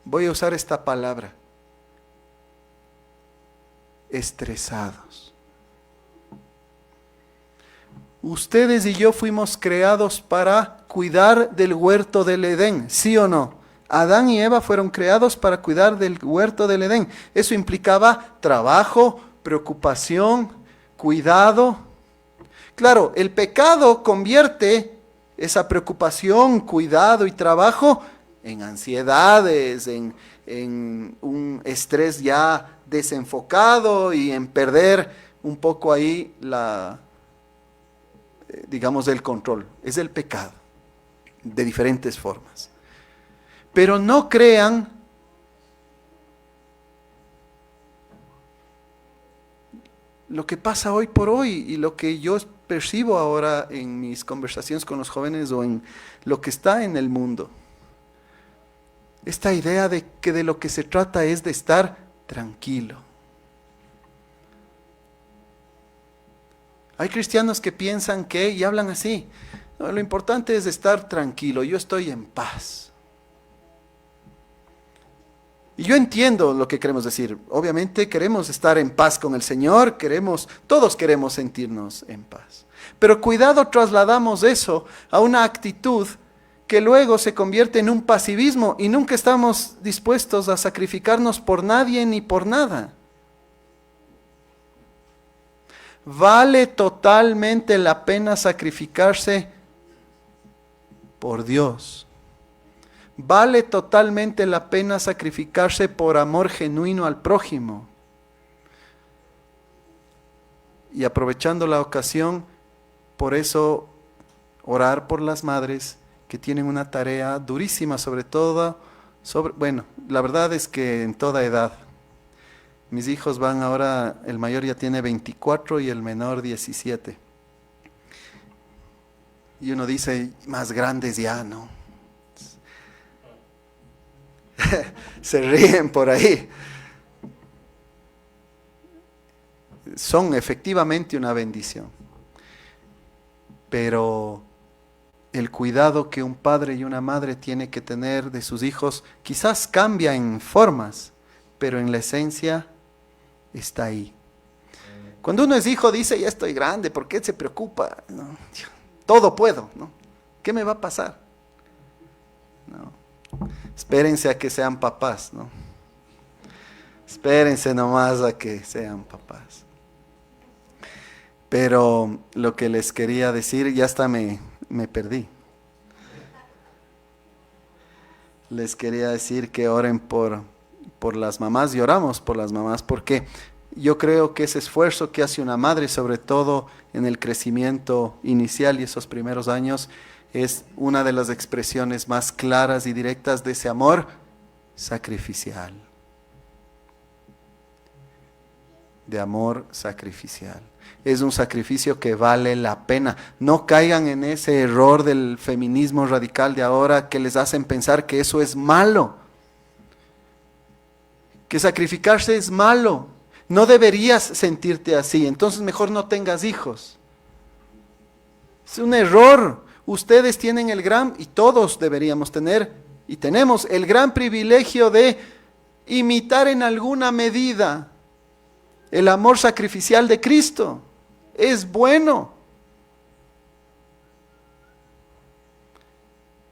voy a usar esta palabra, estresados. Ustedes y yo fuimos creados para cuidar del huerto del Edén, ¿sí o no? Adán y Eva fueron creados para cuidar del huerto del Edén. Eso implicaba trabajo, preocupación, cuidado. Claro, el pecado convierte esa preocupación, cuidado y trabajo en ansiedades, en un estrés ya desenfocado y en perder un poco ahí digamos, del control. Es el pecado, de diferentes formas. Pero no crean lo que pasa hoy por hoy y lo que yo percibo ahora en mis conversaciones con los jóvenes o en lo que está en el mundo. Esta idea de que de lo que se trata es de estar tranquilo. Hay cristianos que piensan que, y hablan así, no, lo importante es estar tranquilo, yo estoy en paz. Y yo entiendo lo que queremos decir. Obviamente queremos estar en paz con el Señor, todos queremos sentirnos en paz. Pero cuidado, trasladamos eso a una actitud que luego se convierte en un pasivismo y nunca estamos dispuestos a sacrificarnos por nadie ni por nada. Vale totalmente la pena sacrificarse por Dios. Vale totalmente la pena sacrificarse por amor genuino al prójimo. Y aprovechando la ocasión, por eso orar por las madres que tienen una tarea durísima, sobre todo, bueno, la verdad es que en toda edad. Mis hijos van ahora, el mayor ya tiene 24 y el menor 17. Y uno dice, más grandes ya, ¿no? Se ríen por ahí. Son efectivamente una bendición. Pero el cuidado que un padre y una madre tiene que tener de sus hijos quizás cambia en formas, pero en la esencia está ahí. Cuando uno es hijo dice, ya estoy grande, ¿por qué se preocupa? No, todo puedo, ¿no? ¿Qué me va a pasar? No. Espérense a que sean papás, ¿no? Espérense nomás a que sean papás. Pero lo que les quería decir, ya hasta me perdí. Les quería decir que oren por las mamás y oramos por las mamás, porque yo creo que ese esfuerzo que hace una madre, sobre todo en el crecimiento inicial y esos primeros años, es una de las expresiones más claras y directas de ese amor sacrificial. De amor sacrificial. Es un sacrificio que vale la pena. No caigan en ese error del feminismo radical de ahora que les hacen pensar que eso es malo. Que sacrificarse es malo. No deberías sentirte así, entonces mejor no tengas hijos. Es un error. Ustedes tienen y todos deberíamos tener, y tenemos el gran privilegio de imitar en alguna medida el amor sacrificial de Cristo. Es bueno.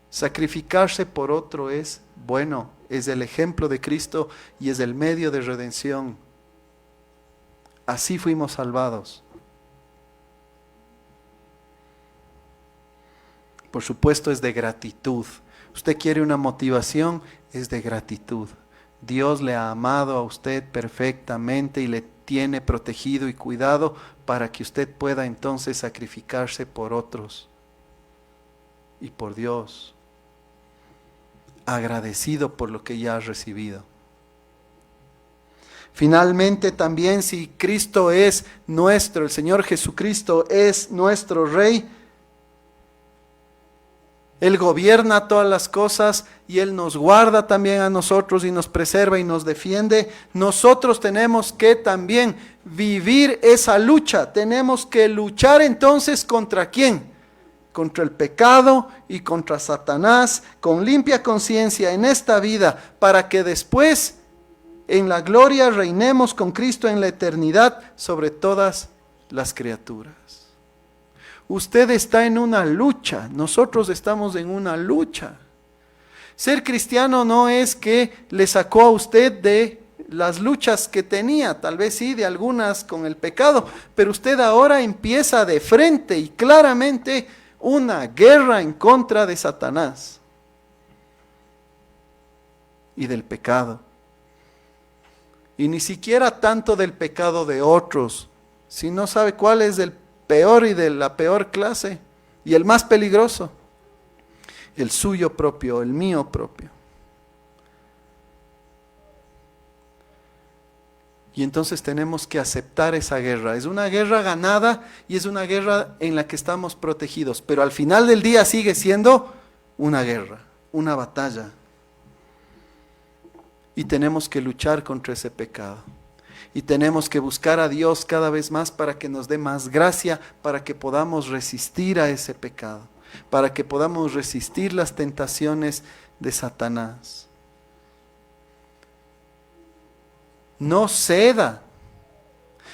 Sacrificarse por otro es bueno, es el ejemplo de Cristo y es el medio de redención. Así fuimos salvados. Por supuesto es de gratitud. Usted quiere una motivación, es de gratitud. Dios le ha amado a usted perfectamente y le tiene protegido y cuidado para que usted pueda entonces sacrificarse por otros y por Dios, agradecido por lo que ya ha recibido. Finalmente también, si Cristo es nuestro, el Señor Jesucristo es nuestro Rey, Él gobierna todas las cosas y Él nos guarda también a nosotros y nos preserva y nos defiende. Nosotros tenemos que también vivir esa lucha. Tenemos que luchar entonces ¿contra quién? Contra el pecado y contra Satanás, con limpia conciencia en esta vida, para que después en la gloria reinemos con Cristo en la eternidad sobre todas las criaturas. Usted está en una lucha, nosotros estamos en una lucha. Ser cristiano no es que le sacó a usted de las luchas que tenía, tal vez sí de algunas con el pecado, pero usted ahora empieza de frente y claramente una guerra en contra de Satanás y del pecado. Y ni siquiera tanto del pecado de otros, si no sabe cuál es el peor y de la peor clase, y el más peligroso, el suyo propio, el mío propio. Y entonces tenemos que aceptar esa guerra. Es una guerra ganada y es una guerra en la que estamos protegidos, pero al final del día sigue siendo una guerra, una batalla. Y tenemos que luchar contra ese pecado. Y tenemos que buscar a Dios cada vez más para que nos dé más gracia, para que podamos resistir a ese pecado, para que podamos resistir las tentaciones de Satanás. No ceda,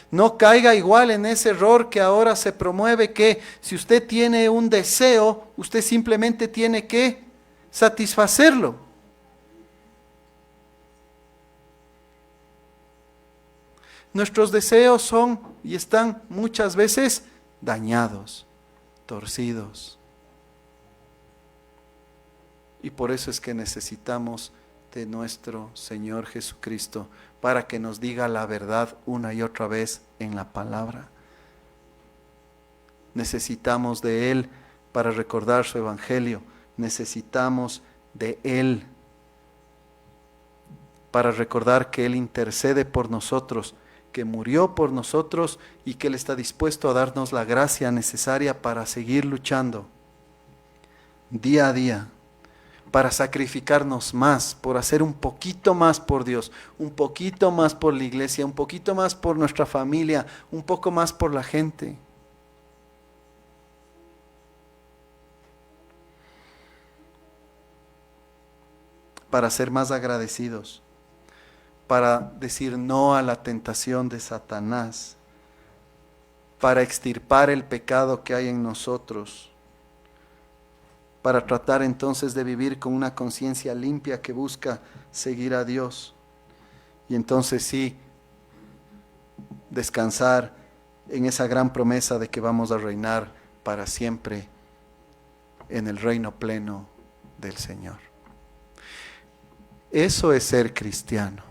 no caiga igual en ese error que ahora se promueve, que si usted tiene un deseo, usted simplemente tiene que satisfacerlo. Nuestros deseos son y están muchas veces dañados, torcidos. Y por eso es que necesitamos de nuestro Señor Jesucristo para que nos diga la verdad una y otra vez en la palabra. Necesitamos de Él para recordar su evangelio. Necesitamos de Él para recordar que Él intercede por nosotros, que murió por nosotros y que Él está dispuesto a darnos la gracia necesaria para seguir luchando día a día, para sacrificarnos más, por hacer un poquito más por Dios, un poquito más por la iglesia, un poquito más por nuestra familia, un poco más por la gente. Para ser más agradecidos, para decir no a la tentación de Satanás, para extirpar el pecado que hay en nosotros, para tratar entonces de vivir con una conciencia limpia que busca seguir a Dios. Y entonces sí, descansar en esa gran promesa de que vamos a reinar para siempre en el reino pleno del Señor. Eso es ser cristiano.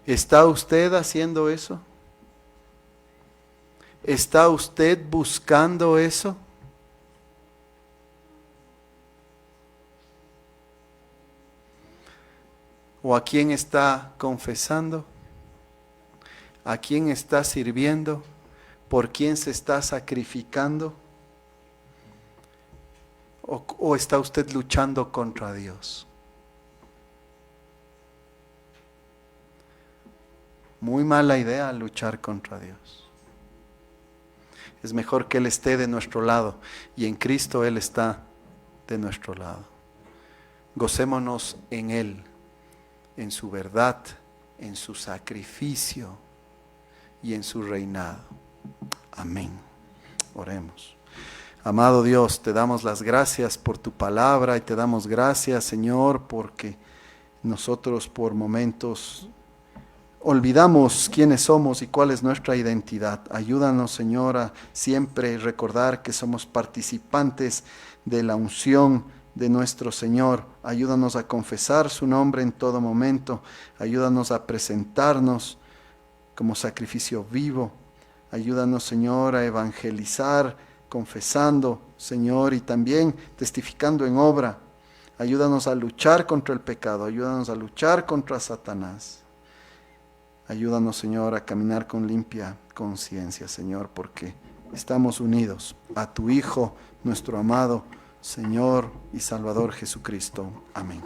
¿Está usted haciendo eso? ¿Está usted buscando eso? ¿O a quién está confesando? ¿A quién está sirviendo? ¿Por quién se está sacrificando? ¿O está usted luchando contra Dios? Muy mala idea luchar contra Dios. Es mejor que Él esté de nuestro lado y en Cristo Él está de nuestro lado. Gocémonos en Él, en su verdad, en su sacrificio y en su reinado. Amén. Oremos. Amado Dios, te damos las gracias por tu palabra y te damos gracias, Señor, porque nosotros por momentos olvidamos quiénes somos y cuál es nuestra identidad. Ayúdanos, Señor, a siempre recordar que somos participantes de la unción de nuestro Señor. Ayúdanos a confesar su nombre en todo momento. Ayúdanos a presentarnos como sacrificio vivo. Ayúdanos, Señor, a evangelizar, confesando, Señor, y también testificando en obra. Ayúdanos a luchar contra el pecado. Ayúdanos a luchar contra Satanás. Ayúdanos, Señor, a caminar con limpia conciencia, Señor, porque estamos unidos a tu Hijo, nuestro amado Señor y Salvador Jesucristo. Amén.